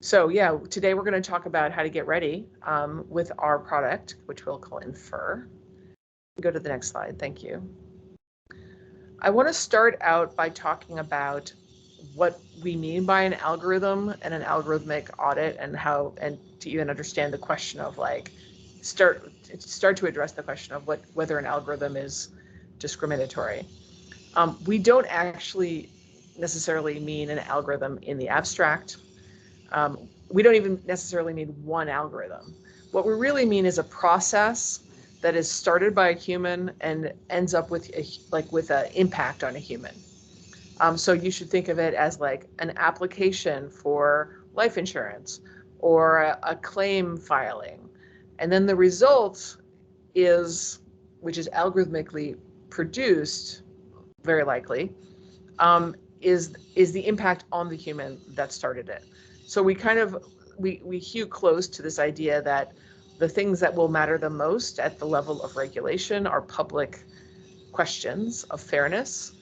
So yeah, today we're going to talk about how to get ready with our product, which we'll call Infer. Go to the next slide. Thank you. I want to start out by talking about what we mean by an algorithm and an algorithmic audit, and to even understand the question of start to address the question of whether an algorithm is discriminatory. We don't actually necessarily mean an algorithm in the abstract. We don't even necessarily mean one algorithm. What we really mean is a process that is started by a human and ends up with an impact on a human. So you should think of it as like an application for life insurance or a claim filing. And then the result which is algorithmically produced, very likely, is the impact on the human that started it. So we hew close to this idea that the things that will matter the most at the level of regulation are public questions of fairness.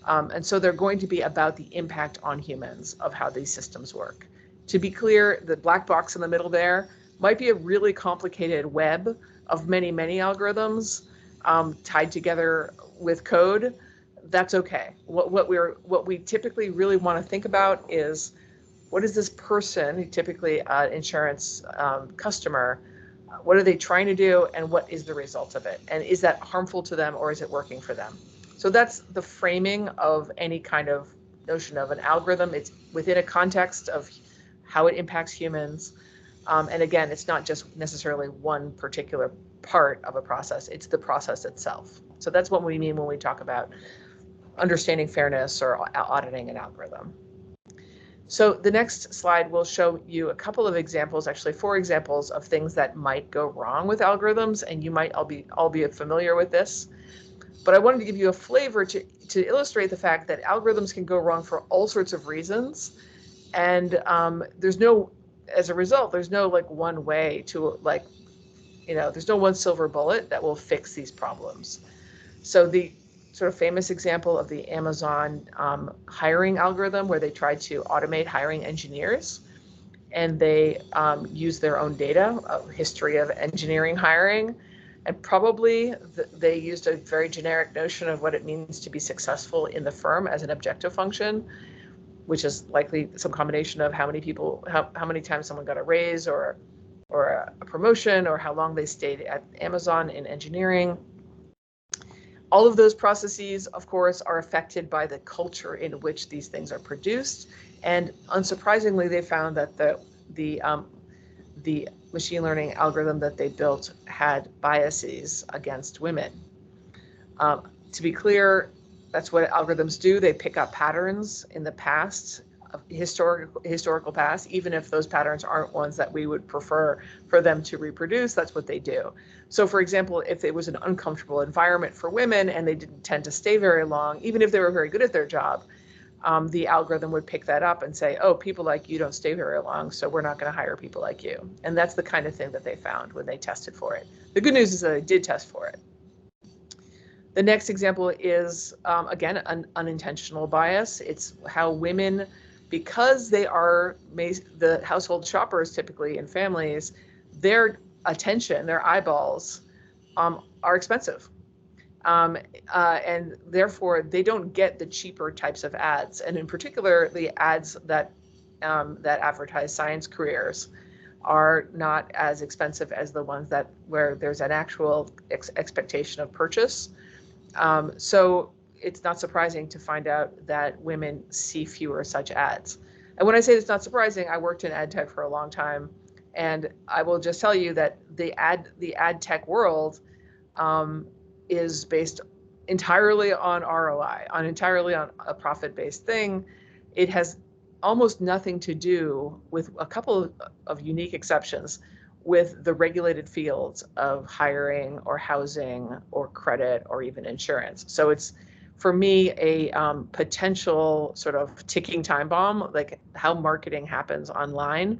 And so they're going to be about the impact on humans of how these systems work. To be clear, the black box in the middle there might be a really complicated web of many, many algorithms tied together with code. That's okay. What we typically really want to think about is, what is this person, typically an insurance customer, what are they trying to do, and what is the result of it? And is that harmful to them, or is it working for them? So that's the framing of any kind of notion of an algorithm. It's within a context of how it impacts humans. And again, it's not just necessarily one particular part of a process, it's the process itself. So that's what we mean when we talk about understanding fairness or auditing an algorithm. So the next slide will show you a couple of examples, actually 4 examples of things that might go wrong with algorithms, and you might all be familiar with this. But I wanted to give you a flavor to illustrate the fact that algorithms can go wrong for all sorts of reasons, and as a result, there's no one way to there's no one silver bullet that will fix these problems. So the sort of famous example of the Amazon hiring algorithm, where they tried to automate hiring engineers, and they used their own data, a history of engineering hiring, and probably they used a very generic notion of what it means to be successful in the firm as an objective function, which is likely some combination of how many times someone got a raise or a promotion, or how long they stayed at Amazon in engineering. All of those processes, of course, are affected by the culture in which these things are produced. And unsurprisingly, they found that the machine learning algorithm that they built had biases against women. To be clear, that's what algorithms do. They pick up patterns in the past, historical past, even if those patterns aren't ones that we would prefer for them to reproduce. That's what they do. So for example, if it was an uncomfortable environment for women and they didn't tend to stay very long, even if they were very good at their job, the algorithm would pick that up and say, oh, people like you don't stay very long, so we're not going to hire people like you. And that's the kind of thing that they found when they tested for it. The good news is that they did test for it. The next example is, again, an unintentional bias. It's how women, because they are the household shoppers typically in families, their attention, their eyeballs are expensive. And therefore, they don't get the cheaper types of ads. And in particular, the ads that advertise science careers are not as expensive as the ones where there's an actual expectation of purchase. So it's not surprising to find out that women see fewer such ads. And when I say it's not surprising, I worked in ad tech for a long time, and I will just tell you that the ad tech world is based entirely on ROI, entirely on a profit-based thing. It has almost nothing to do, with a couple of unique exceptions, with the regulated fields of hiring or housing or credit or even insurance. So it's, for me, a potential sort of ticking time bomb, like how marketing happens online.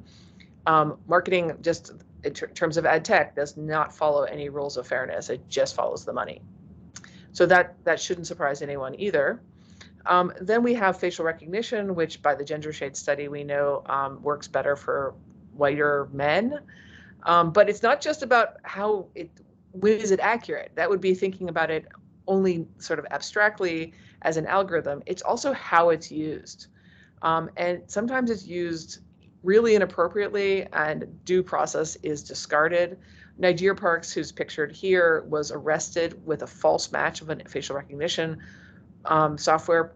Marketing, just in terms of ad tech, does not follow any rules of fairness. It just follows the money. So that shouldn't surprise anyone either. Then we have facial recognition, which by the gender shade study we know works better for whiter men. But it's not just about when is it accurate? That would be thinking about it only sort of abstractly as an algorithm. It's also how it's used. And sometimes it's used really inappropriately and due process is discarded. Nigeria Parks, who's pictured here, was arrested with a false match of a facial recognition software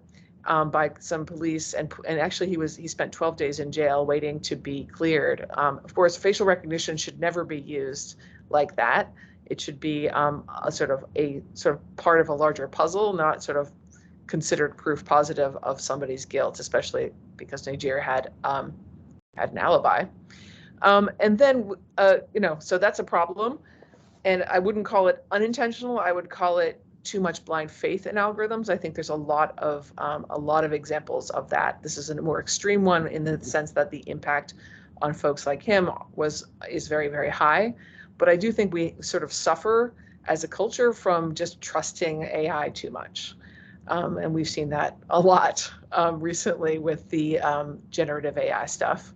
by some police, and actually he spent 12 days in jail waiting to be cleared. Of course, facial recognition should never be used like that. It should be a sort of part of a larger puzzle, not sort of considered proof positive of somebody's guilt, especially because Nigeria had an alibi. And then so that's a problem, and I wouldn't call it unintentional. I would call it too much blind faith in algorithms. I think there's a lot of examples of that. This is a more extreme one in the sense that the impact on folks like him is very, very high. But I do think we sort of suffer as a culture from just trusting AI too much. And we've seen that a lot recently with the generative AI stuff.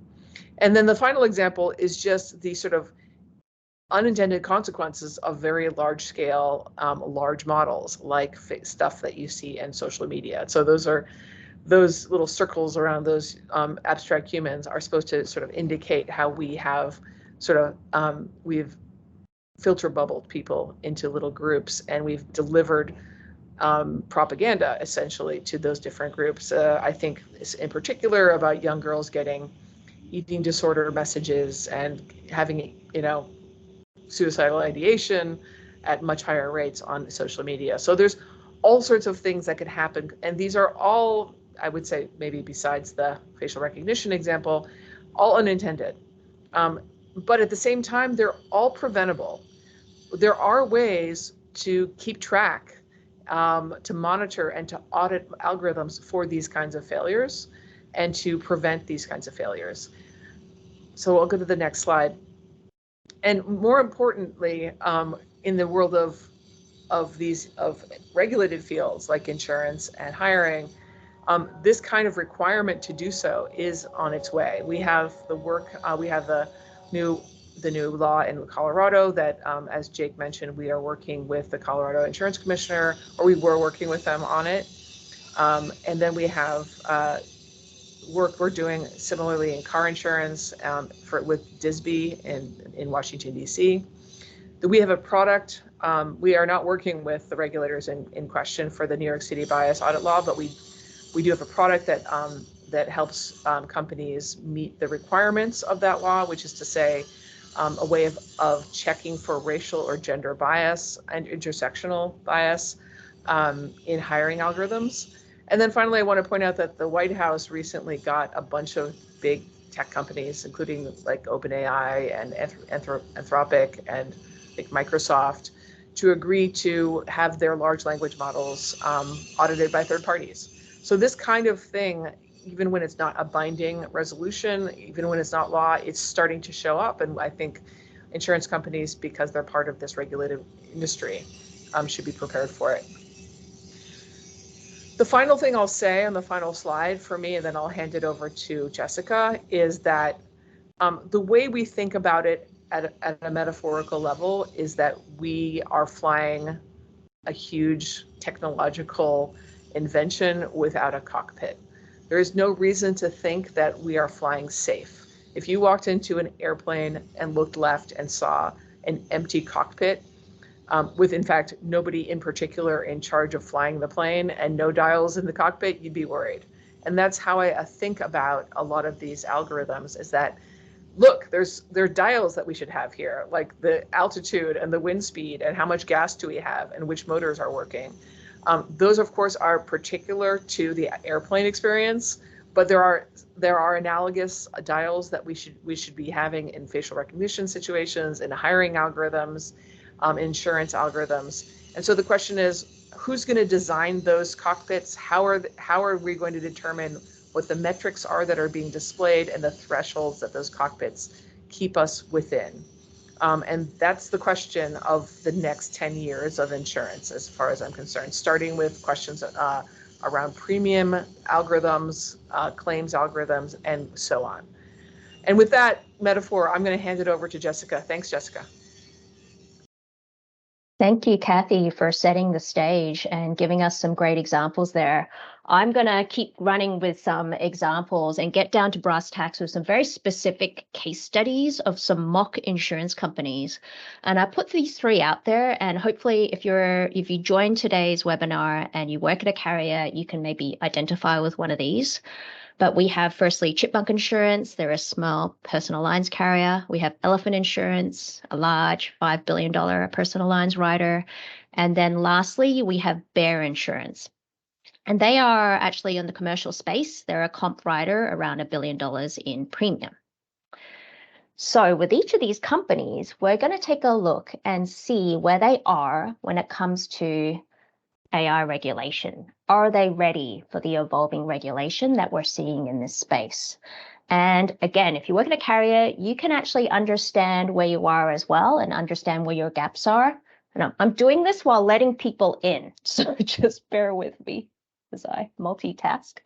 And then the final example is just the sort of unintended consequences of very large scale, large models, like stuff that you see in social media. So those little circles around those abstract humans are supposed to sort of indicate how we have we've filter bubbled people into little groups, and we've delivered propaganda essentially to those different groups. I think in particular about young girls getting eating disorder messages and having, suicidal ideation at much higher rates on social media. So there's all sorts of things that could happen. And these are all, I would say, maybe besides the facial recognition example, all unintended. But at the same time, they're all preventable. There are ways to keep track, to monitor and to audit algorithms for these kinds of failures and to prevent these kinds of failures. So I'll go to the next slide. And more importantly, in the world of regulated fields like insurance and hiring, this kind of requirement to do so is on its way. We have the new law in Colorado that, as Jake mentioned, we are working with the Colorado Insurance Commissioner, or we were working with them on it. And then we have work we're doing similarly in car insurance with DISB in Washington, D.C. We have a product. We are not working with the regulators in question for the New York City bias audit law, but we do have a product that helps companies meet the requirements of that law, which is to say a way of checking for racial or gender bias and intersectional bias in hiring algorithms. And then finally, I want to point out that the White House recently got a bunch of big tech companies, including like OpenAI and Anthropic and like Microsoft, to agree to have their large language models audited by third parties. So this kind of thing, even when it's not a binding resolution, even when it's not law, it's starting to show up. And I think insurance companies, because they're part of this regulated industry, should be prepared for it. The final thing I'll say on the final slide for me, and then I'll hand it over to Jessica, is that the way we think about it at a metaphorical level is that we are flying a huge technological invention without a cockpit. There is no reason to think that we are flying safe. If you walked into an airplane and looked left and saw an empty cockpit, with, in fact, nobody in particular in charge of flying the plane and no dials in the cockpit, you'd be worried. And that's how I think about a lot of these algorithms, is that, look, there are dials that we should have here, like the altitude and the wind speed and how much gas do we have and which motors are working. Those, of course, are particular to the airplane experience, but there are analogous dials that we should be having in facial recognition situations, in hiring algorithms, insurance algorithms. And so the question is, who's going to design those cockpits? How are we going to determine what the metrics are that are being displayed and the thresholds that those cockpits keep us within? And that's the question of the next 10 years of insurance, as far as I'm concerned, starting with questions around premium algorithms, claims algorithms, and so on. And with that metaphor, I'm going to hand it over to Jessica. Thanks, Jessica. Thank you, Kathy, for setting the stage and giving us some great examples there. I'm going to keep running with some examples and get down to brass tacks with some very specific case studies of some mock insurance companies. And I put these three out there, and hopefully if you join today's webinar and you work at a carrier, you can maybe identify with one of these. But we have firstly Chipmunk Insurance. They're a small personal lines carrier. We have Elephant Insurance, a large $5 billion personal lines writer. And then lastly, we have Bear Insurance. And they are actually in the commercial space. They're a comp writer around $1 billion in premium. So with each of these companies, we're going to take a look and see where they are when it comes to AI regulation. Are they ready for the evolving regulation that we're seeing in this space? And again, if you work in a carrier, you can actually understand where you are as well and understand where your gaps are. And I'm doing this while letting people in, so just bear with me as I multitask.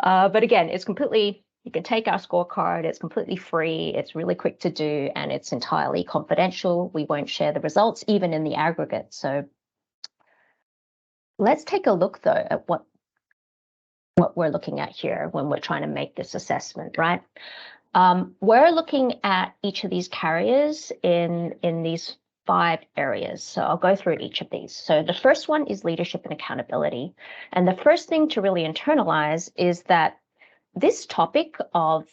But again, it's completely, you can take our scorecard, it's completely free, it's really quick to do, and it's entirely confidential. We won't share the results, even in the aggregate. So let's take a look, though, at what we're looking at here when we're trying to make this assessment, right? We're looking at each of these carriers in these 5 areas. So I'll go through each of these. So the first one is leadership and accountability. And the first thing to really internalize is that this topic of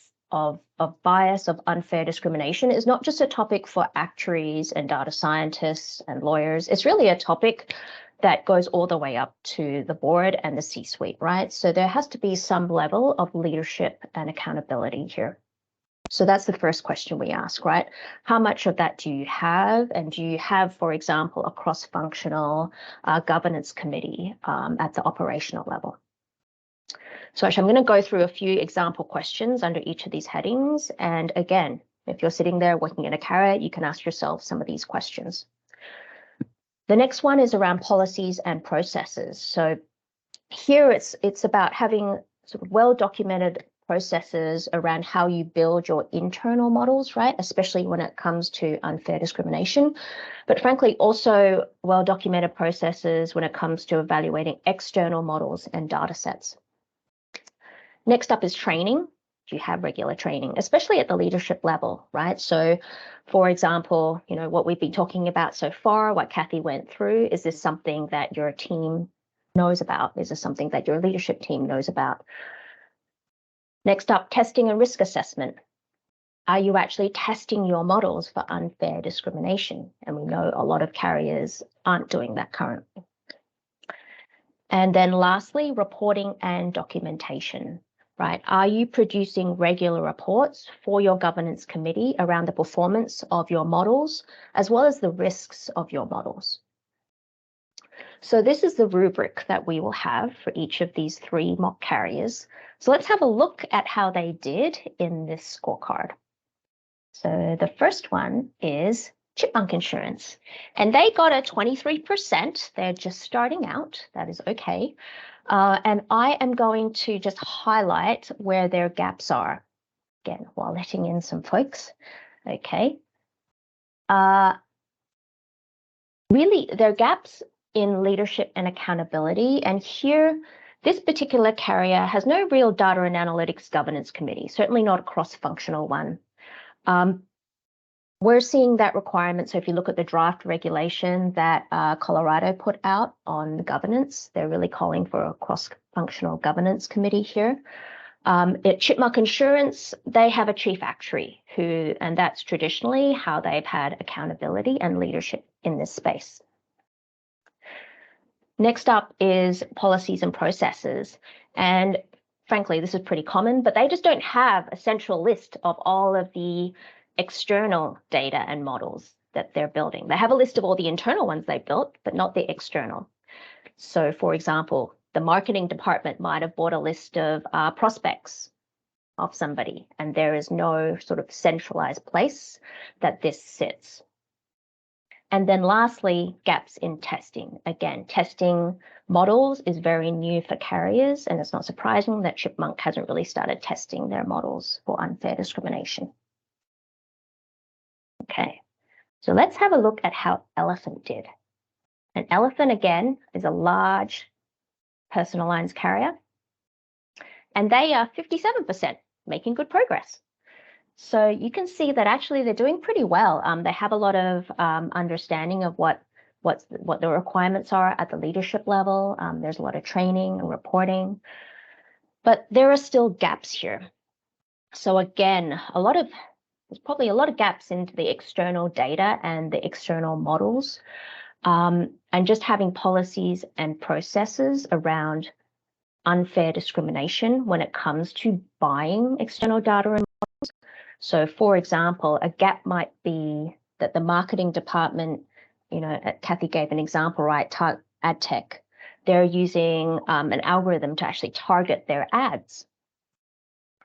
bias, of unfair discrimination, is not just a topic for actuaries and data scientists and lawyers. It's really a topic that goes all the way up to the board and the C-suite, right? So there has to be some level of leadership and accountability here. So that's the first question we ask, right? How much of that do you have? And do you have, for example, a cross-functional governance committee at the operational level? So actually, I'm going to go through a few example questions under each of these headings. And again, if you're sitting there working in a carrier, you can ask yourself some of these questions. The next one is around policies and processes. So here it's about having sort of well-documented processes around how you build your internal models, right? Especially when it comes to unfair discrimination, but frankly, also well-documented processes when it comes to evaluating external models and data sets. Next up is training. Do you have regular training, especially at the leadership level, right? So, for example, you know, what we've been talking about so far, what Kathy went through, is this something that your team knows about? Is this something that your leadership team knows about? Next up, testing and risk assessment. Are you actually testing your models for unfair discrimination? And we know a lot of carriers aren't doing that currently. And then lastly, reporting and documentation. Right? Are you producing regular reports for your governance committee around the performance of your models, as well as the risks of your models? So this is the rubric that we will have for each of these 3 mock carriers. So let's have a look at how they did in this scorecard. So the first one is Chipmunk Insurance, and they got a 23%. They're just starting out. That is okay. And I am going to just highlight where their gaps are, again, while letting in some folks. Okay. Really, their gaps in leadership and accountability. And here, this particular carrier has no real data and analytics governance committee, certainly not a cross-functional one. We're seeing that requirement. So if you look at the draft regulation that Colorado put out on governance, they're really calling for a cross-functional governance committee here. At Chipmunk Insurance, they have a chief actuary and that's traditionally how they've had accountability and leadership in this space. Next up is policies and processes. And frankly, this is pretty common, but they just don't have a central list of all of the external data and models that they're building. They have a list of all the internal ones they built, but not the external. So for example, the marketing department might have bought a list of prospects of somebody, and there is no sort of centralized place that this sits. And then lastly, gaps in testing. Again, testing models is very new for carriers, and it's not surprising that Chipmunk hasn't really started testing their models for unfair discrimination. Okay, so let's have a look at how Elephant did. An Elephant, again, is a large personal lines carrier, and they are 57%, making good progress. So you can see that actually they're doing pretty well. They have a lot of understanding of what the requirements are at the leadership level. There's a lot of training and reporting, but there are still gaps here. So again, there's probably a lot of gaps into the external data and the external models, and just having policies and processes around unfair discrimination when it comes to buying external data and models. So for example, a gap might be that the marketing department, Kathy gave an example, right? Ad tech, they're using an algorithm to actually target their ads.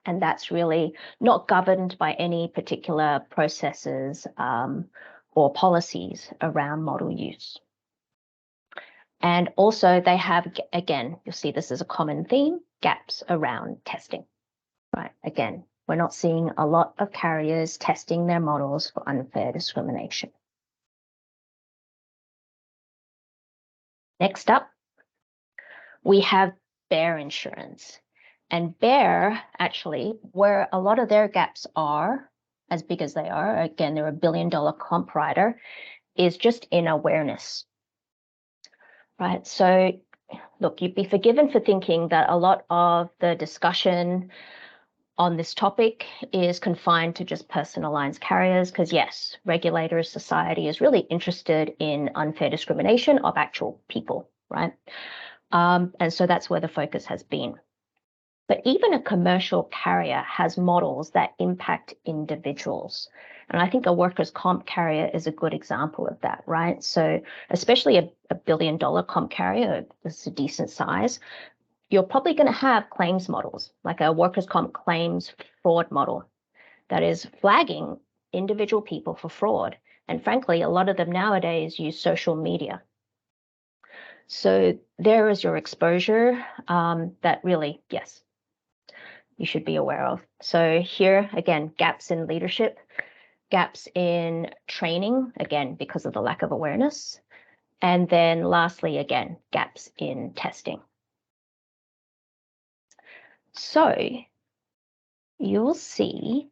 And that's really not governed by any particular processes or policies around model use. And also they have, again, you'll see this is a common theme, gaps around testing, right? Again, we're not seeing a lot of carriers testing their models for unfair discrimination. Next up, we have Bear Insurance. And Bear, actually, where a lot of their gaps are, as big as they are, again, they're $1 billion comp writer, is just in awareness. Right, so look, you'd be forgiven for thinking that a lot of the discussion on this topic is confined to just personal lines carriers, because yes, regulators, society is really interested in unfair discrimination of actual people, right? And so that's where the focus has been. But even a commercial carrier has models that impact individuals. And I think a workers' comp carrier is a good example of that, right? So especially a $1 billion comp carrier, this is a decent size, you're probably going to have claims models, like a workers' comp claims fraud model that is flagging individual people for fraud. And frankly, a lot of them nowadays use social media. So there is your exposure that really, yes, you should be aware of. So here, again, gaps in leadership, gaps in training, again, because of the lack of awareness. And then lastly, again, gaps in testing. So you'll see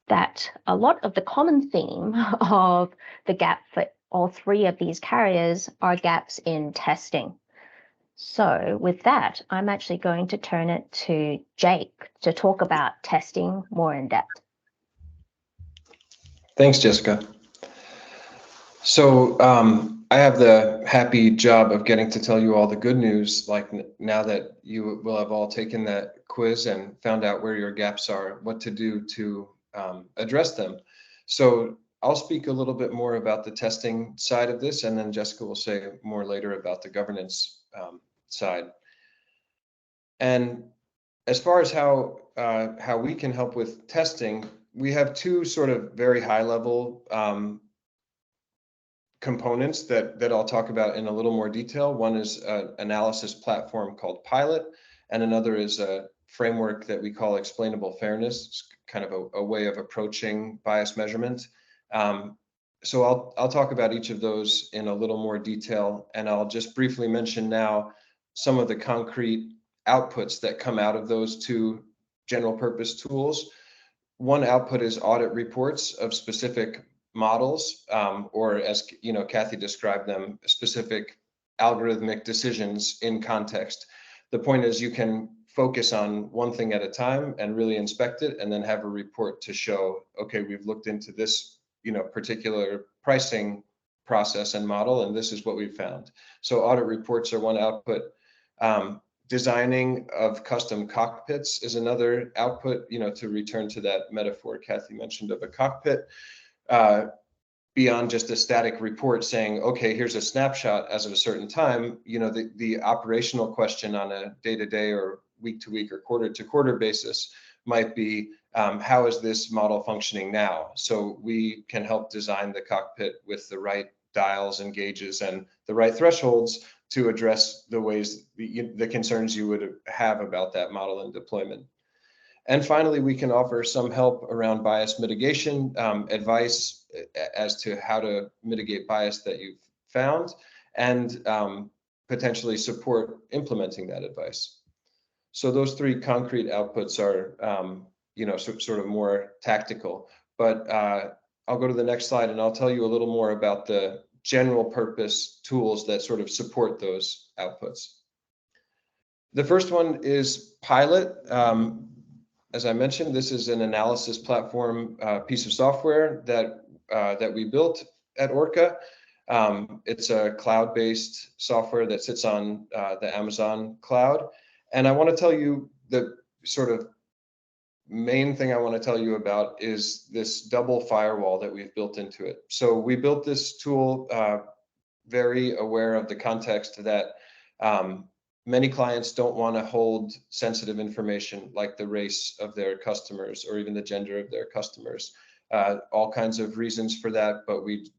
that a lot of the common theme of the gap for all three of these carriers are gaps in testing. So with that, I'm actually going to turn it to Jake to talk about testing more in depth. Thanks, Jessica. So I have the happy job of getting to tell you all the good news, like now that you will have all taken that quiz and found out where your gaps are, what to do to address them. So I'll speak a little bit more about the testing side of this, and then Jessica will say more later about the governance side. And as far as how we can help with testing, we have two sort of very high level components that I'll talk about in a little more detail. One is an analysis platform called Pilot, and another is a framework that we call explainable fairness. It's kind of a way of approaching bias measurement. So I'll talk about each of those in a little more detail, and I'll just briefly mention now some of the concrete outputs that come out of those two general purpose tools. One output is audit reports of specific models, or as Kathy described them, specific algorithmic decisions in context. The point is you can focus on one thing at a time and really inspect it, and then have a report to show, okay, we've looked into this particular pricing process and model, and this is what we found. So audit reports are one output. Designing of custom cockpits is another output, to return to that metaphor Kathy mentioned of a cockpit, beyond just a static report saying, okay, here's a snapshot as of a certain time. The operational question on a day-to-day or week-to-week or quarter-to-quarter basis might be, how is this model functioning now? So we can help design the cockpit with the right dials and gauges and the right thresholds to address the ways, the concerns you would have about that model and deployment. And finally, we can offer some help around bias mitigation, advice as to how to mitigate bias that you've found, and potentially support implementing that advice. So those three concrete outputs are, sort of more tactical. But I'll go to the next slide and I'll tell you a little more about the general purpose tools that sort of support those outputs. The first one is Pilot. As I mentioned, this is an analysis platform piece of software that we built at Orca. It's a cloud-based software that sits on the Amazon cloud. And I want to tell you the sort of main thing I want to tell you about is this double firewall that we've built into it. So we built this tool very aware of the context that many clients don't want to hold sensitive information like the race of their customers or even the gender of their customers. All kinds of reasons for that, but we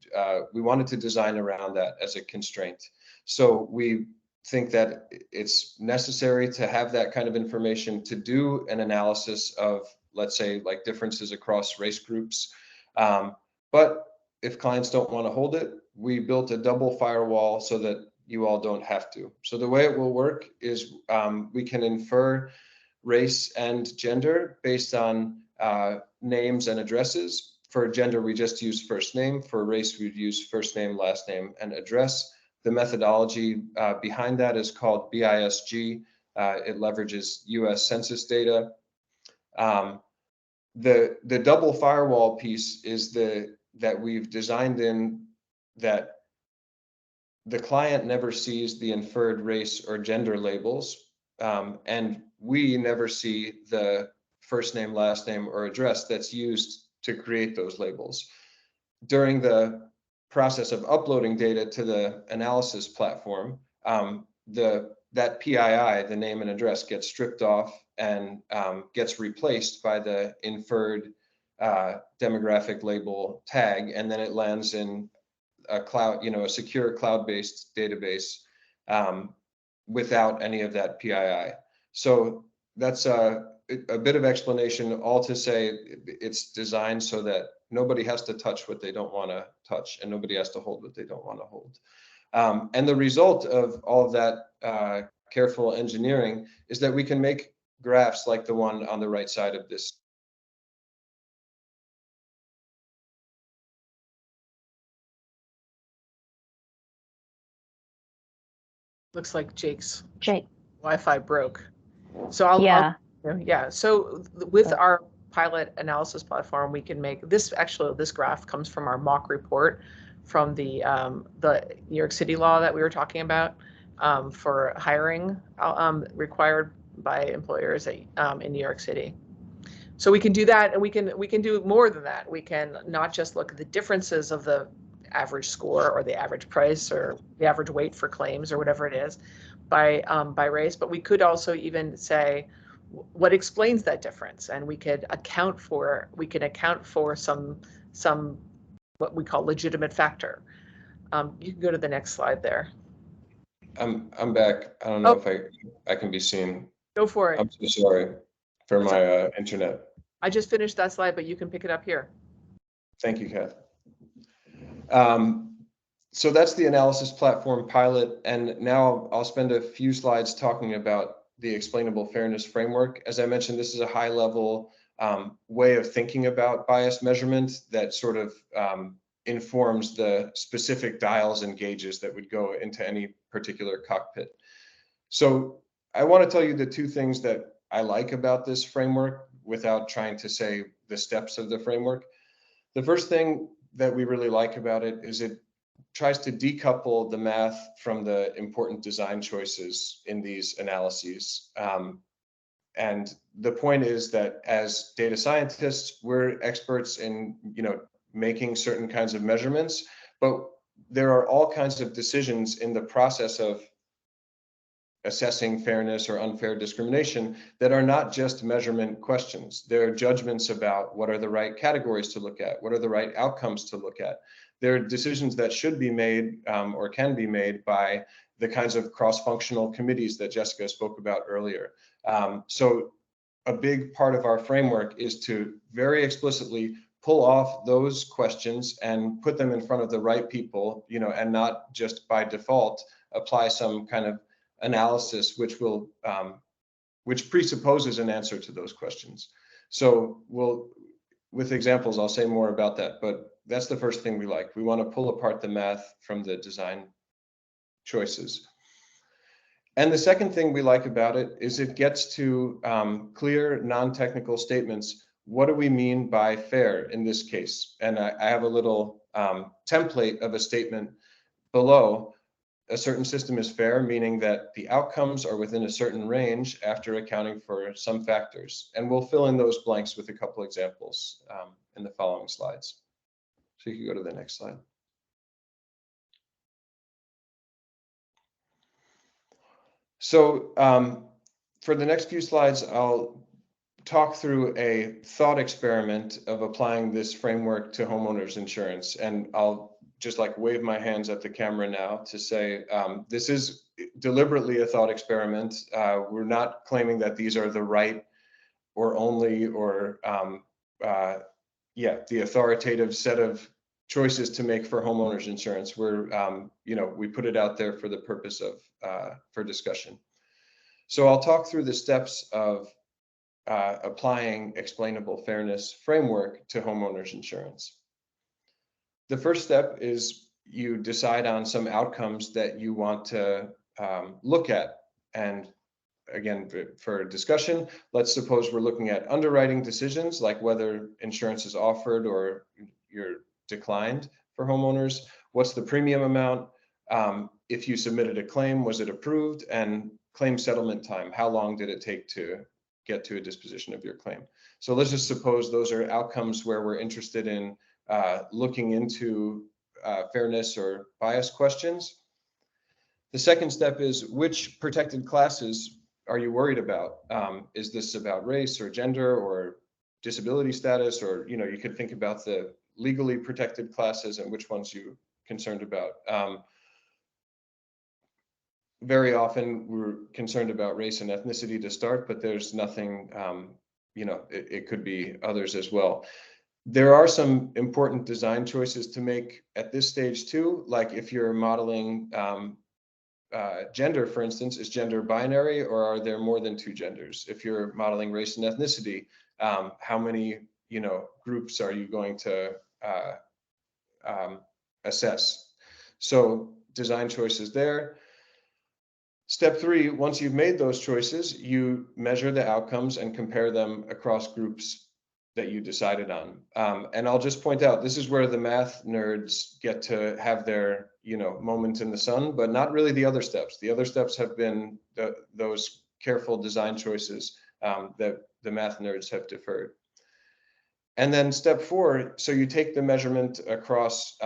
wanted to design around that as a constraint. So we think that it's necessary to have that kind of information to do an analysis of, let's say, like differences across race groups. But if clients don't want to hold it, we built a double firewall so that you all don't have to. So the way it will work is we can infer race and gender based on names and addresses. For gender, we just use first name. For race, we'd use first name, last name, and address. The methodology behind that is called BISG. It leverages US Census data. The double firewall piece is that we've designed in that the client never sees the inferred race or gender labels, and we never see the first name, last name, or address that's used to create those labels. During the process of uploading data to the analysis platform, that PII, the name and address, gets stripped off and gets replaced by the inferred demographic label tag, and then it lands in a cloud, a secure cloud-based database without any of that PII. So that's a bit of explanation, all to say it's designed so that nobody has to touch what they don't want to touch, and nobody has to hold what they don't want to hold. And the result of all of that careful engineering is that we can make graphs like the one on the right side of this. Looks like Jake's Jake. Wi-Fi broke. So Yeah. So with our pilot analysis platform, we can make this. Actually, this graph comes from our mock report from the New York City law that we were talking about for hiring required by employers in New York City. So we can do that, and we can do more than that. We can not just look at the differences of the average score or the average price or the average weight for claims or whatever it is by race, but we could also even say what explains that difference, and we could account for some what we call legitimate factor. You can go to the next slide there. I'm back. I don't know if I can be seen. Go for it. I'm so sorry for my internet. I just finished that slide, but you can pick it up here. Thank you, Kath. So that's the analysis platform pilot, and now I'll spend a few slides talking about the explainable fairness framework. As I mentioned, this is a high-level way of thinking about bias measurement that sort of informs the specific dials and gauges that would go into any particular cockpit. So I want to tell you the two things that I like about this framework without trying to say the steps of the framework. The first thing that we really like about it is it tries to decouple the math from the important design choices in these analyses. And the point is that as data scientists, we're experts in making certain kinds of measurements, but there are all kinds of decisions in the process of assessing fairness or unfair discrimination that are not just measurement questions. They're judgments about what are the right categories to look at, what are the right outcomes to look at. They're decisions that should be made or can be made by the kinds of cross-functional committees that Jessica spoke about earlier. So a big part of our framework is to very explicitly pull off those questions and put them in front of the right people, and not just by default apply some kind of analysis which presupposes an answer to those questions. So with examples, I'll say more about that, but that's the first thing we like. We want to pull apart the math from the design choices. And the second thing we like about it is it gets to clear, non-technical statements. What do we mean by fair in this case? And I have a little template of a statement below. A certain system is fair, meaning that the outcomes are within a certain range after accounting for some factors. And we'll fill in those blanks with a couple examples in the following slides. So you can go to the next slide. So for the next few slides, I'll talk through a thought experiment of applying this framework to homeowners insurance. And I'll just like wave my hands at the camera now to say this is deliberately a thought experiment. We're not claiming that these are the right or only or the authoritative set of choices to make for homeowners insurance. We're we put it out there for the purpose of for discussion. So I'll talk through the steps of applying explainable fairness framework to homeowners insurance. The first step is you decide on some outcomes that you want to look at. And again, for discussion, let's suppose we're looking at underwriting decisions, like whether insurance is offered or you're declined for homeowners. What's the premium amount? If you submitted a claim, was it approved? And claim settlement time, how long did it take to get to a disposition of your claim? So let's just suppose those are outcomes where we're interested in looking into fairness or bias questions. The second step is, which protected classes are you worried about? Is this about race or gender or disability status? Or, you could think about the legally protected classes and which ones you're concerned about. Very often we're concerned about race and ethnicity to start, but there's nothing, it could be others as well. There are some important design choices to make at this stage too, like if you're modeling gender, for instance, is gender binary or are there more than two genders? If you're modeling race and ethnicity, how many groups are you going to assess? So design choices there. Step 3, once you've made those choices, you measure the outcomes and compare them across groups that you decided on. And I'll just point out, this is where the math nerds get to have their, moment in the sun, but not really the other steps. The other steps have been those careful design choices that the math nerds have deferred. And then step 4, so you take the measurement across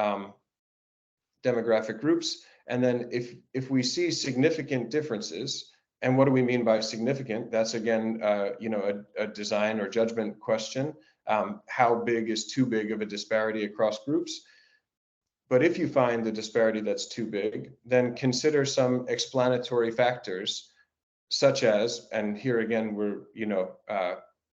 demographic groups. And then if we see significant differences, and what do we mean by significant? That's again, a design or judgment question. How big is too big of a disparity across groups? But if you find the disparity that's too big, then consider some explanatory factors, such as, and here again, we're,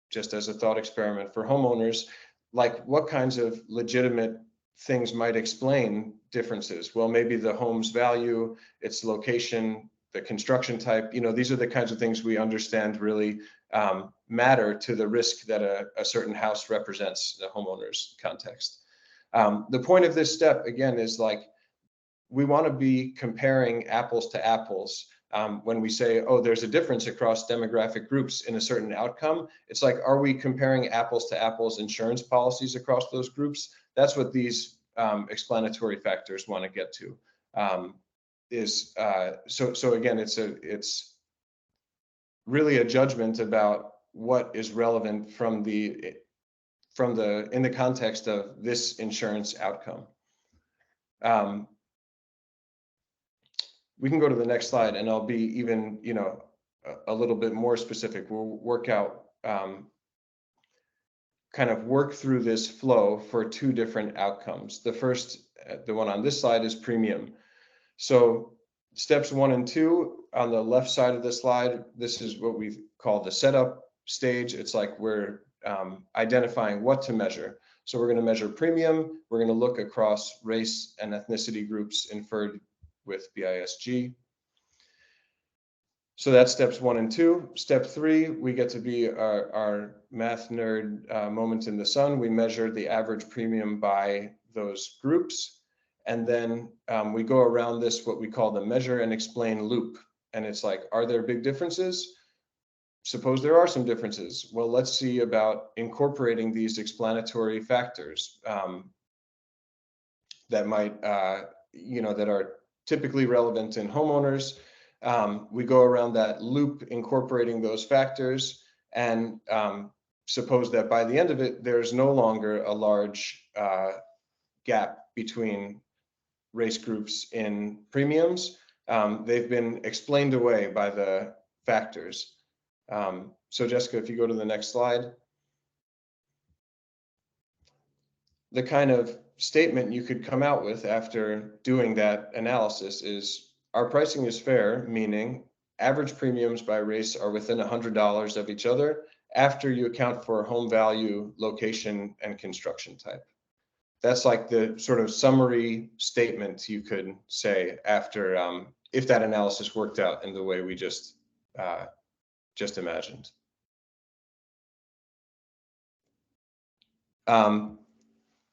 just as a thought experiment for homeowners, like what kinds of legitimate things might explain differences? Well, maybe the home's value, its location, the construction type, these are the kinds of things we understand really matter to the risk that a certain house represents in a homeowner's context. The point of this step, again, is like, we want to be comparing apples to apples. When we say, oh, there's a difference across demographic groups in a certain outcome, it's like, are we comparing apples to apples insurance policies across those groups? That's what these explanatory factors want to get to. So again, it's really a judgment about what is relevant in the context of this insurance outcome. we can go to the next slide, and I'll be even, a little bit more specific. We'll work out, kind of work through this flow for two different outcomes. The first, the one on this slide, is premium. So steps 1 and 2 on the left side of the slide, this is what we call the setup stage. It's like we're identifying what to measure. So we're going to measure premium. We're going to look across race and ethnicity groups inferred with BISG. So that's steps 1 and 2. Step 3, we get to be our math nerd moment in the sun. We measure the average premium by those groups. And then we go around this, what we call the measure and explain loop. And it's like, are there big differences? Suppose there are some differences. Well, let's see about incorporating these explanatory factors that might, that are typically relevant in homeowners. We go around that loop, incorporating those factors, and suppose that by the end of it, there's no longer a large gap between race groups in premiums. They've been explained away by the factors. So Jessica, if you go to the next slide. The kind of statement you could come out with after doing that analysis is, our pricing is fair, meaning average premiums by race are within $100 of each other after you account for home value, location, and construction type. That's like the sort of summary statement you could say after, if that analysis worked out in the way we just imagined.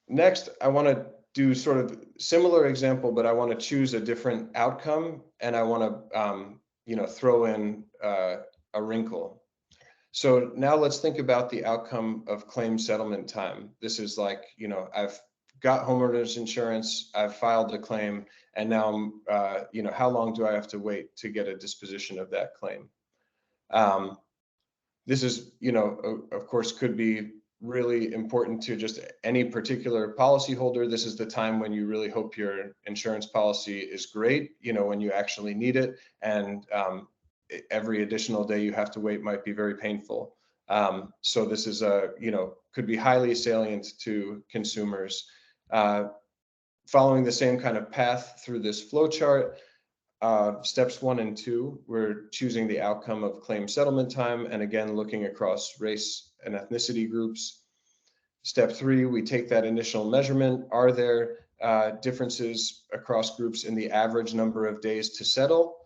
Next, I want to do sort of similar example, but I want to choose a different outcome, and I want to, throw in a wrinkle. So now let's think about the outcome of claim settlement time. This is like, I've got homeowners insurance, I've filed a claim, and now, how long do I have to wait to get a disposition of that claim? This is, of course, could be really important to just any particular policyholder. This is the time when you really hope your insurance policy is great, when you actually need it. And every additional day you have to wait might be very painful. So this is could be highly salient to consumers. Following the same kind of path through this flow chart, steps 1 and 2, we're choosing the outcome of claim settlement time, and again, looking across race and ethnicity groups. Step 3, we take that initial measurement. Are there differences across groups in the average number of days to settle?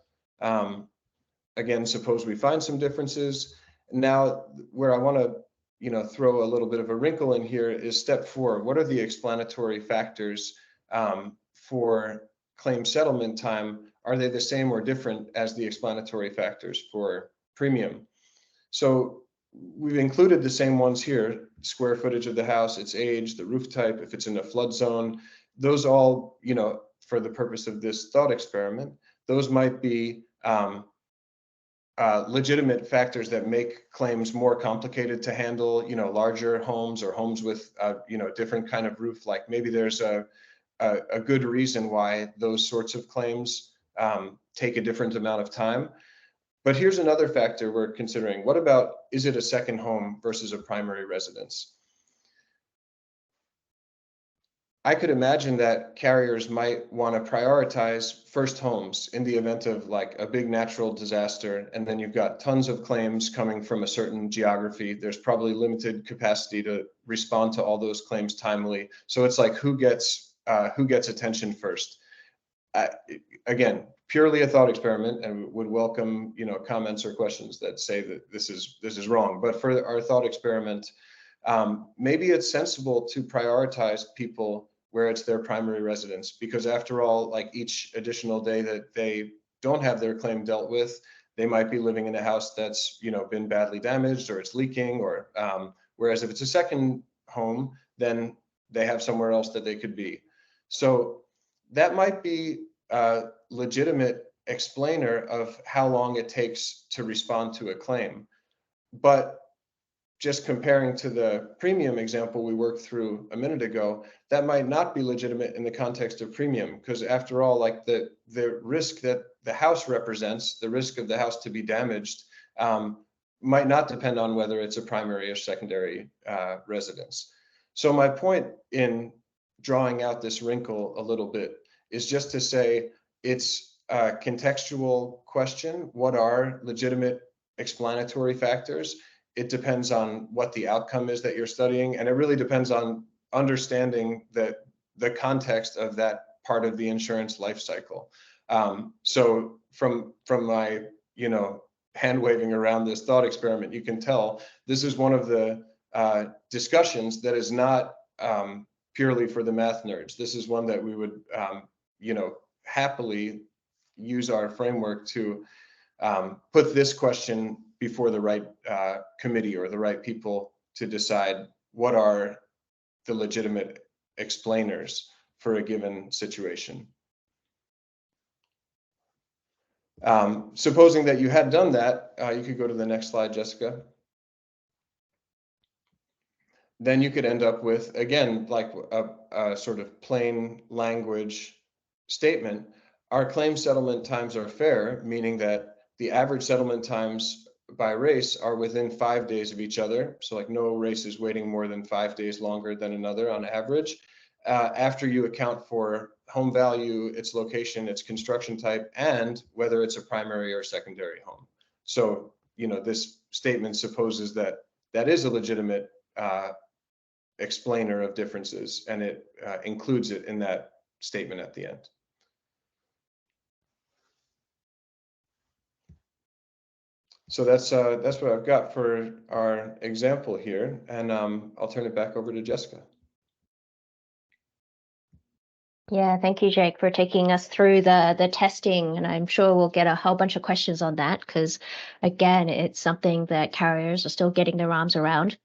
Again, suppose we find some differences. Now, where I want to throw a little bit of a wrinkle in here is step 4. What are the explanatory factors for claim settlement time? Are they the same or different as the explanatory factors for premium? So we've included the same ones here: square footage of the house, its age, the roof type, if it's in a flood zone. Those all, for the purpose of this thought experiment, those might be legitimate factors that make claims more complicated to handle, larger homes or homes with, different kind of roof. Like maybe there's a good reason why those sorts of claims take a different amount of time. But here's another factor we're considering. What about, is it a second home versus a primary residence? I could imagine that carriers might want to prioritize first homes in the event of like a big natural disaster, and then you've got tons of claims coming from a certain geography. There's probably limited capacity to respond to all those claims timely. So it's like, who gets attention first? Again, purely a thought experiment, and would welcome comments or questions that say that this is wrong. But for our thought experiment, maybe it's sensible to prioritize people where it's their primary residence, because after all, like each additional day that they don't have their claim dealt with, they might be living in a house that's been badly damaged, or it's leaking, or whereas if it's a second home, then they have somewhere else that they could be. So that might be a legitimate explainer of how long it takes to respond to a claim. But just comparing to the premium example we worked through a minute ago, that might not be legitimate in the context of premium, because after all, like the risk that the house represents, the risk of the house to be damaged, might not depend on whether it's a primary or secondary residence. So my point in drawing out this wrinkle a little bit is just to say it's a contextual question. What are legitimate explanatory factors? It depends on what the outcome is that you're studying, and it really depends on understanding that the context of that part of the insurance life cycle. So from my, hand waving around this thought experiment, you can tell this is one of the discussions that is not purely for the math nerds. This is one that we would, happily use our framework to put this question before the right committee or the right people to decide what are the legitimate explainers for a given situation. Supposing that you had done that, you could go to the next slide, Jessica. Then you could end up with, again, like a sort of plain language statement. Our claim settlement times are fair, meaning that the average settlement times by race are within 5 days of each other. So like no race is waiting more than 5 days longer than another on average. After you account for home value, its location, its construction type, and whether it's a primary or secondary home. So, this statement supposes that that is a legitimate explainer of differences, and it includes it in that statement at the end. So that's what I've got for our example here, and I'll turn it back over to Jessica. Yeah, thank you, Jake, for taking us through the testing, and I'm sure we'll get a whole bunch of questions on that because, again, it's something that carriers are still getting their arms around.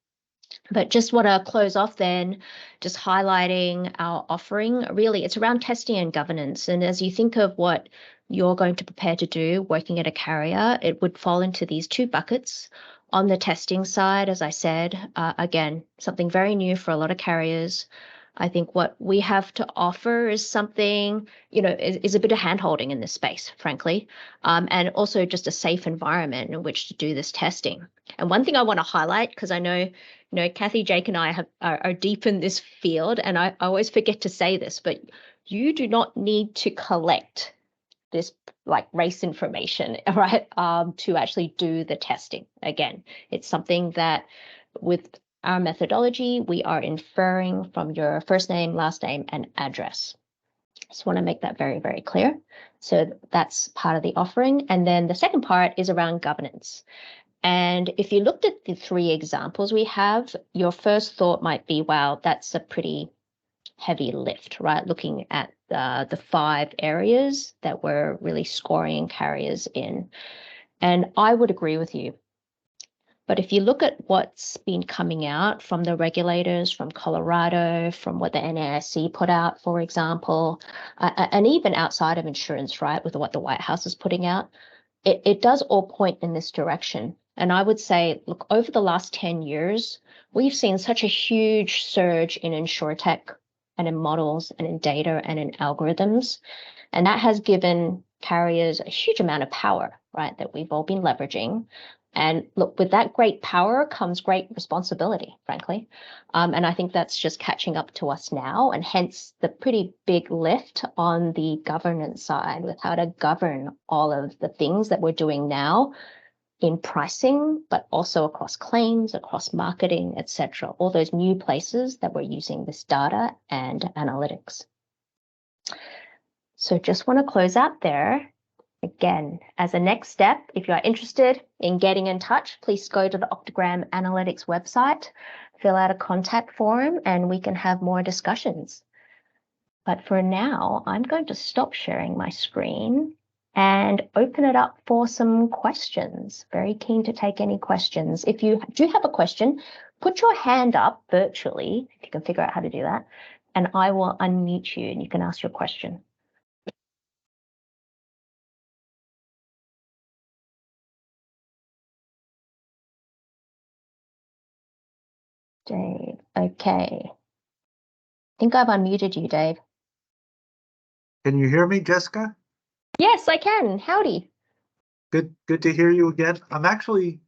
But just want to close off then, just highlighting our offering. Really, it's around testing and governance. And as you think of what you're going to prepare to do working at a carrier, it would fall into these two buckets. On the testing side, as I said, again, something very new for a lot of carriers. I think what we have to offer is something, is a bit of handholding in this space, frankly, and also just a safe environment in which to do this testing. And one thing I want to highlight, because I know, Kathy, Jake, and I are deep in this field, and I always forget to say this, but you do not need to collect this like race information, right, to actually do the testing. Again, it's something that with our methodology, we are inferring from your first name, last name, and address. Just want to make that very, very clear. So that's part of the offering. And then the second part is around governance. And if you looked at the 3 examples we have, your first thought might be, wow, that's a pretty heavy lift, right? Looking at the 5 areas that we're really scoring carriers in. And I would agree with you. But if you look at what's been coming out from the regulators, from Colorado, from what the NAIC put out, for example, and even outside of insurance, right, with what the White House is putting out, it does all point in this direction. And I would say, look, over the last 10 years, we've seen such a huge surge in insurtech and in models and in data and in algorithms. And that has given carriers a huge amount of power, right, that we've all been leveraging. And look, with that great power comes great responsibility, frankly. And I think that's just catching up to us now, and hence the pretty big lift on the governance side with how to govern all of the things that we're doing now in pricing, but also across claims, across marketing, etc. All those new places that we're using this data and analytics. So just want to close out there. Again, as a next step, if you are interested in getting in touch, please go to the Octagram Analytics website, fill out a contact form, and we can have more discussions. But for now, I'm going to stop sharing my screen and open it up for some questions. Very keen to take any questions. If you do have a question, put your hand up virtually, if you can figure out how to do that, and I will unmute you and you can ask your question. Dave. Okay. I think I've unmuted you, Dave. Can you hear me, Jessica? Yes, I can. Howdy. Good to hear you again. I'm actually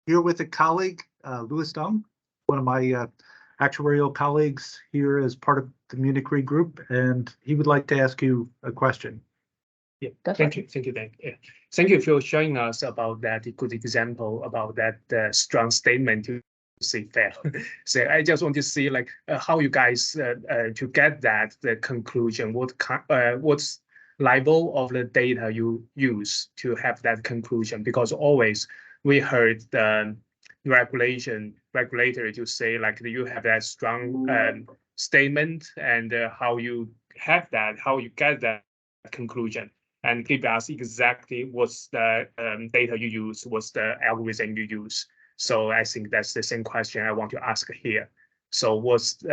here with a colleague, Louis Dong, one of my actuarial colleagues here as part of the Munich Re group, and he would like to ask you a question. Yeah, Go for thank it. you, thank you, Dan. Yeah. Thank you for showing us about that good example about that strong statement to say fair. So I just want to see like how you guys to get that the conclusion. What's level of the data you use to have that conclusion? Because always we heard the regulator to say like you have that strong statement and how you have that, how you get that conclusion, and give us exactly what's the data you use, what's the algorithm you use. So I think that's the same question I want to ask here. So what's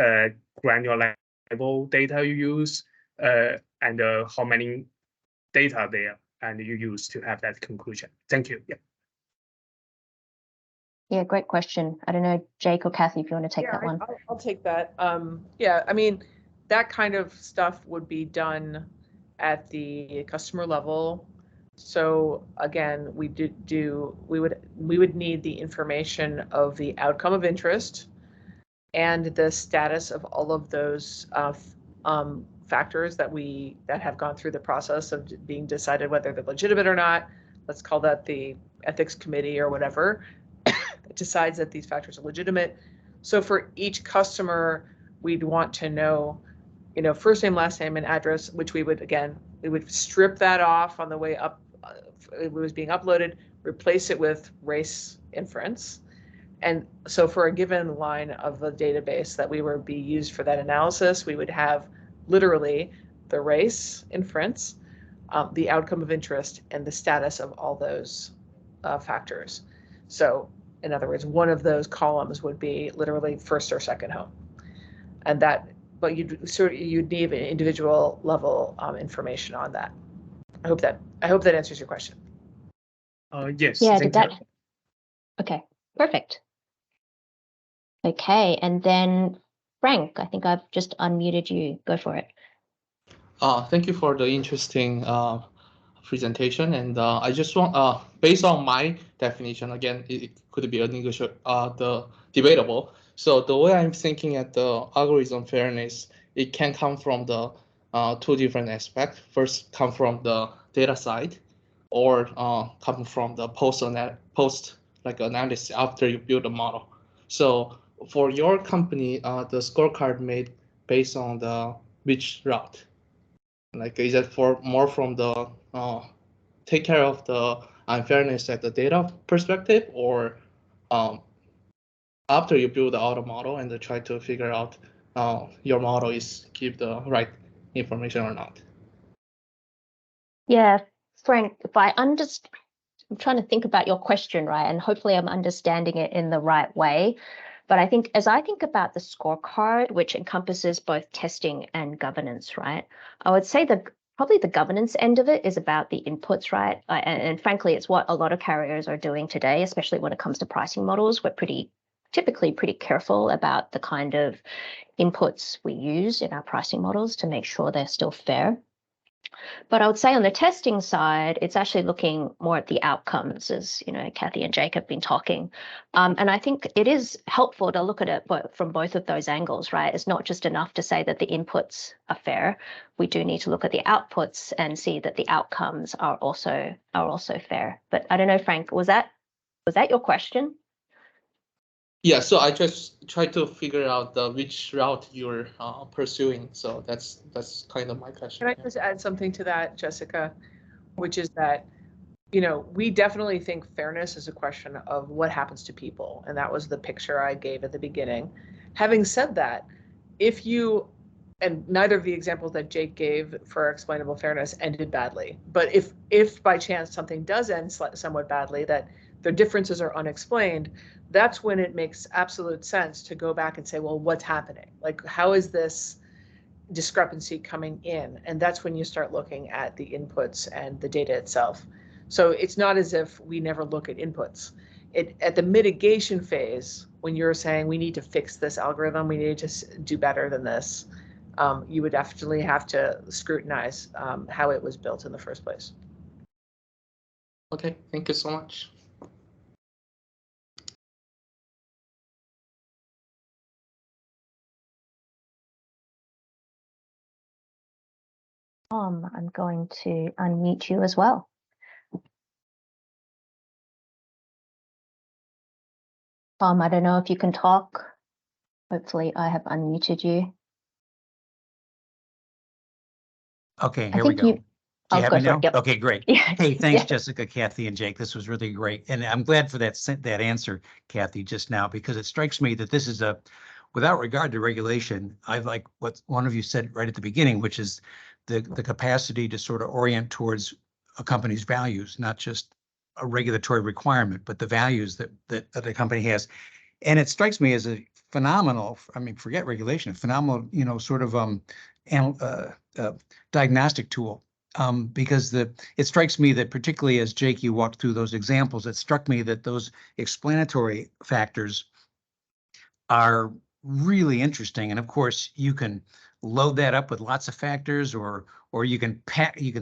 granular level data you use, and how many data there and you use to have that conclusion? Thank you. Yeah. Yeah, great question. I don't know, Jake or Kathy, if you want to take that one. I'll take that. Yeah, I mean, that kind of stuff would be done at the customer level. So again, we would need the information of the outcome of interest and the status of all of those factors that have gone through the process of being decided whether they're legitimate or not. Let's call that the ethics committee or whatever that decides that these factors are legitimate. So for each customer, we'd want to know, first name, last name, and address, which we would strip that off on the way up. It was being uploaded, replace it with race inference. And so for a given line of the database that we would be used for that analysis, we would have literally the race inference, the outcome of interest, and the status of all those factors. So in other words, one of those columns would be literally first or second home. And that, but you'd need an individual level information on that. I hope that answers your question. Yes. Yeah, thank did that? you. Okay, perfect. Okay, and then Frank, I think I've just unmuted you. Go for it. Thank you for the interesting presentation, and I just want, based on my definition, again, it could be the debatable. So the way I'm thinking at the algorithm fairness, it can come from the two different aspects. First, come from the data side, or come from the post like analysis after you build a model. So for your company, the scorecard made based on the which route? Like, is it for more from the take care of the unfairness at the data perspective, or after you build the auto model and try to figure out your model is give the right information or not? Yeah, Frank, I'm trying to think about your question, right? And hopefully I'm understanding it in the right way. But I think as I think about the scorecard, which encompasses both testing and governance, right? I would say probably the governance end of it is about the inputs, right? And frankly, it's what a lot of carriers are doing today, especially when it comes to pricing models. We're typically pretty careful about the kind of inputs we use in our pricing models to make sure they're still fair. But I would say on the testing side, it's actually looking more at the outcomes, as Kathy and Jake have been talking. And I think it is helpful to look at it from both of those angles, right? It's not just enough to say that the inputs are fair. We do need to look at the outputs and see that the outcomes are also fair. But I don't know, Frank, was that your question? Yeah, so I just try to figure out which route you're pursuing. So that's kind of my question. Can I just add something to that, Jessica, which is that, we definitely think fairness is a question of what happens to people. And that was the picture I gave at the beginning. Having said that, and neither of the examples that Jake gave for explainable fairness ended badly, but if by chance something does end somewhat badly, that the differences are unexplained, that's when it makes absolute sense to go back and say, well, what's happening? Like, how is this discrepancy coming in? And that's when you start looking at the inputs and the data itself. So it's not as if we never look at inputs. At the mitigation phase, when you're saying we need to fix this algorithm, we need to do better than this, you would definitely have to scrutinize how it was built in the first place. Okay, thank you so much. I'm going to unmute you as well. I don't know if you can talk. Hopefully I have unmuted you. Okay, I here we think go. you. Do you I'll have go me for it. now? Yep. Okay, great. Yeah. Hey, thanks, Yeah. Jessica, Kathy, and Jake. This was really great. And I'm glad for that answer, Kathy, just now, because it strikes me that this is without regard to regulation, I like what one of you said right at the beginning, which is the capacity to sort of orient towards a company's values, not just a regulatory requirement, but the values that the company has. And it strikes me as a phenomenal, I mean, forget regulation, phenomenal, sort of diagnostic tool. Because it strikes me that particularly as Jake, you walked through those examples, it struck me that those explanatory factors are really interesting. And of course, you can load that up with lots of factors, or you can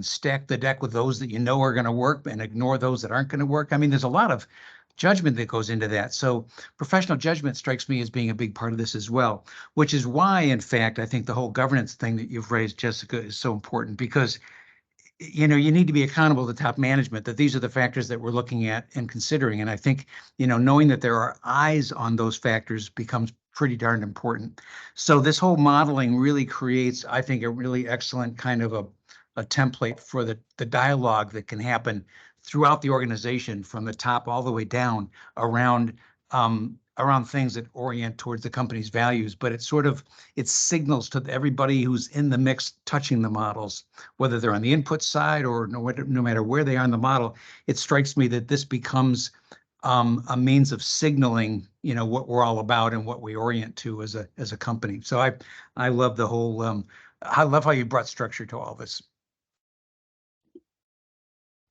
stack the deck with those that you know are going to work and ignore those that aren't going to work. I mean, there's a lot of judgment that goes into that. So professional judgment strikes me as being a big part of this as well, which is why, in fact, I think the whole governance thing that you've raised, Jessica, is so important, because you need to be accountable to top management that these are the factors that we're looking at and considering. And I think, knowing that there are eyes on those factors becomes pretty darn important. So this whole modeling really creates, I think, a really excellent kind of a template for the dialogue that can happen throughout the organization from the top all the way down around things that orient towards the company's values. But it signals to everybody who's in the mix touching the models, whether they're on the input side or no matter where they are in the model. It strikes me that this becomes a means of signaling, what we're all about and what we orient to as a company. So I love the whole. I love how you brought structure to all this.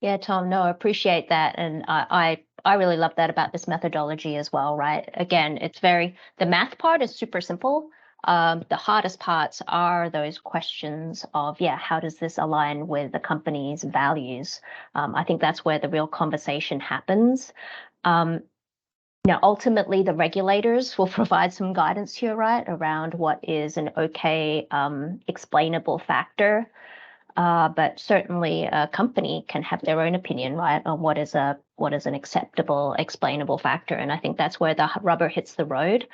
Yeah, Tom, no, I appreciate that. And I really love that about this methodology as well, right? Again, the math part is super simple. The hardest parts are those questions of, how does this align with the company's values? I think that's where the real conversation happens. Now, ultimately, the regulators will provide some guidance here, right, around what is an okay explainable factor. But certainly a company can have their own opinion, right, on what is an acceptable explainable factor. And I think that's where the rubber hits the road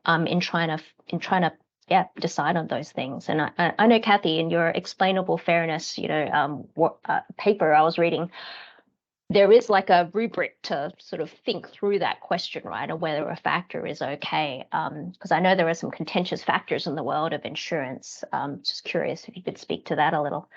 in trying to decide on those things. And I know, Kathy, in your explainable fairness, paper I was reading, there is like a rubric to sort of think through that question, right, or whether a factor is okay. Because I know there are some contentious factors in the world of insurance. Just curious if you could speak to that a little.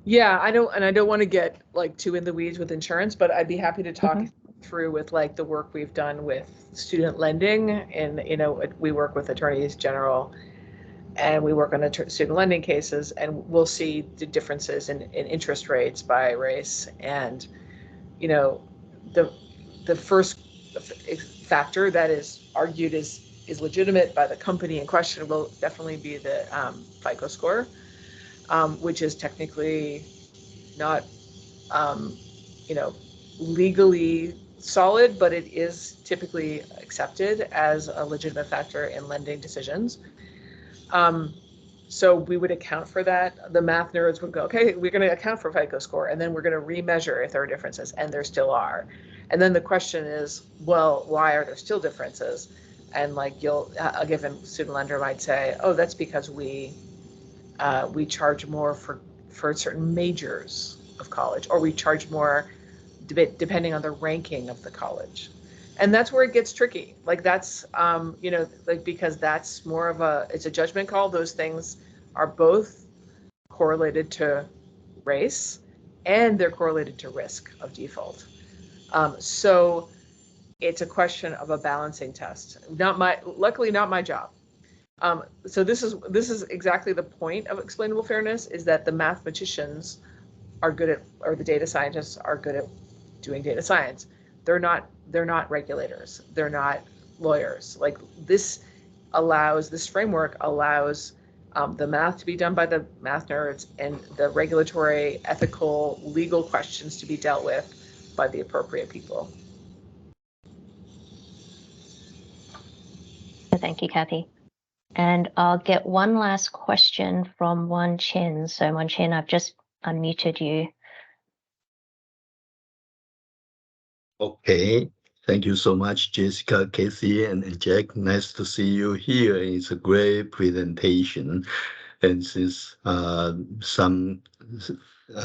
Yeah, I don't want to get like too in the weeds with insurance, but I'd be happy to talk through with like the work we've done with student lending. And we work with attorneys general, and we work on student lending cases, and we'll see the differences in interest rates by race. And the first factor that is argued is legitimate by the company in question will definitely be the FICO score, which is technically not legally solid, but it is typically accepted as a legitimate factor in lending decisions. So we would account for that. The math nerds would go, okay, we're going to account for FICO score, and then we're going to remeasure if there are differences, and there still are. And then the question is, well, why are there still differences? And like a given student lender might say, oh, that's because we charge more for certain majors of college, or we charge more depending on the ranking of the college. And that's where it gets tricky. Like that's, because that's more of it's a judgment call. Those things are both correlated to race, and they're correlated to risk of default. So it's a question of a balancing test. Luckily not my job. So this is exactly the point of explainable fairness, is that the mathematicians are good at, or the data scientists are good at doing data science. They're not they're not regulators, they're not lawyers. Like this framework allows the math to be done by the math nerds and the regulatory, ethical, legal questions to be dealt with by the appropriate people. Thank you, Kathy. And I'll get one last question from Wan Chin. So Wan Chin, I've just unmuted you. Okay. Thank you so much, Jessica, Casey, and Jack. Nice to see you here. It's a great presentation. And since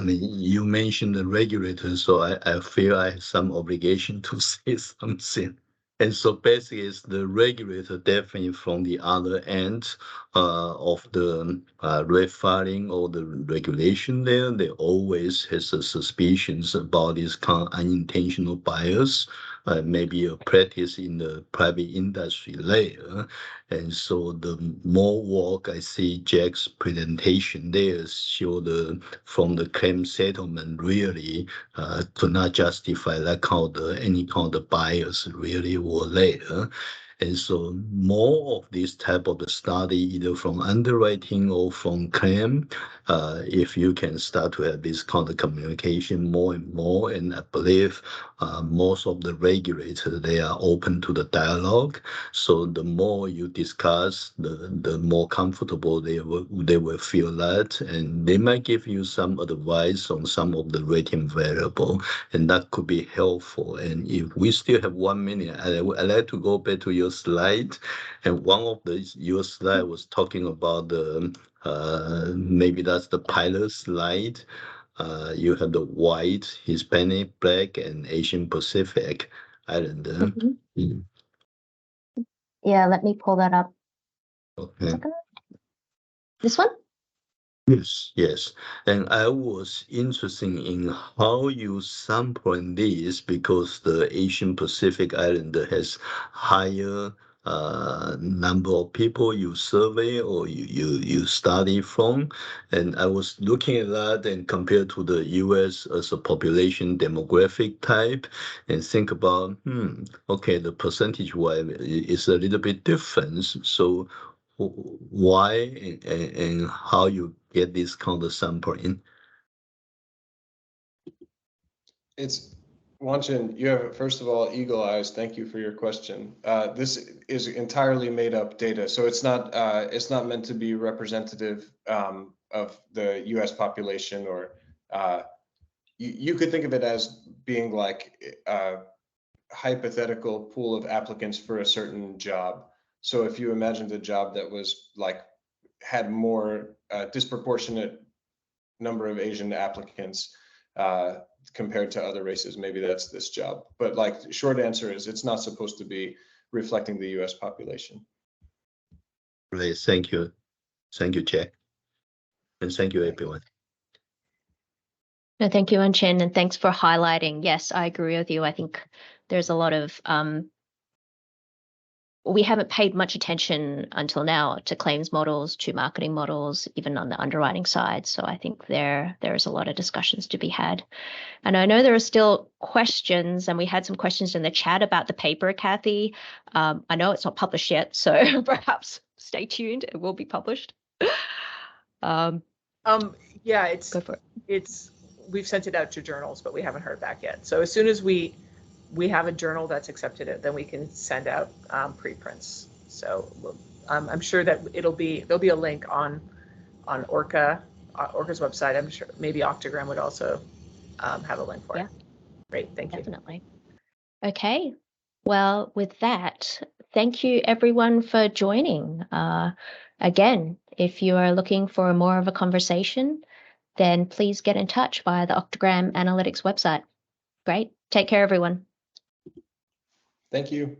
you mentioned the regulator, so I feel I have some obligation to say something. And so basically, it's the regulator definitely from the other end of the red filing or the regulation there. They always has a suspicions about this kind of unintentional bias, maybe a practice in the private industry layer. And so the more work I see Jack's presentation there show from the claim settlement really to not justify that kind of any kind of bias really were there. And so more of this type of the study, either from underwriting or from claim, if you can start to have this kind of communication more and more, and I believe most of the regulators, they are open to the dialogue. So the more you discuss, the more comfortable they will feel that, and they might give you some advice on some of the rating variable, and that could be helpful. And if we still have 1 minute, I'd like to go back to your slide, and one of your slide was talking about the maybe that's the pilot slide. You have the white, Hispanic, Black, and Asian Pacific Islander. Yeah, let me pull that up. Okay. This one? Yes. And I was interested in how you sample this because the Asian Pacific Islander has higher number of people you survey or you study from. And I was looking at that and compared to the US as a population demographic type and think about, okay, the percentage wise is a little bit different. So why and how you get this kind of sampling? It's Wanchin, you have, first of all, eagle eyes. Thank you for your question. This is entirely made up data, so it's not meant to be representative of the U.S. population, or you could think of it as being like a hypothetical pool of applicants for a certain job. So if you imagined a job that was like had more disproportionate number of Asian applicants compared to other races, maybe that's this job. But like, short answer is it's not supposed to be reflecting the US population. Great, thank you. Thank you, Jack. And thank you, everyone. No, thank you, Chen, and thanks for highlighting. Yes, I agree with you. I think there's a lot of we haven't paid much attention until now to claims models, to marketing models, even on the underwriting side. So I think there's a lot of discussions to be had. And I know there are still questions, and we had some questions in the chat about the paper, Kathy. I know it's not published yet, so perhaps stay tuned. It will be published. Yeah, Go for it. We've sent it out to journals, but we haven't heard back yet. So as soon as we have a journal that's accepted it, then we can send out preprints. So I'm sure that there'll be a link on Orca's website. I'm sure maybe Octagram would also have a link for it. Great, thank you. Definitely. Okay. Well, with that, thank you everyone for joining. Again, if you are looking for more of a conversation, then please get in touch via the Octagram Analytics website. Great. Take care, everyone. Thank you.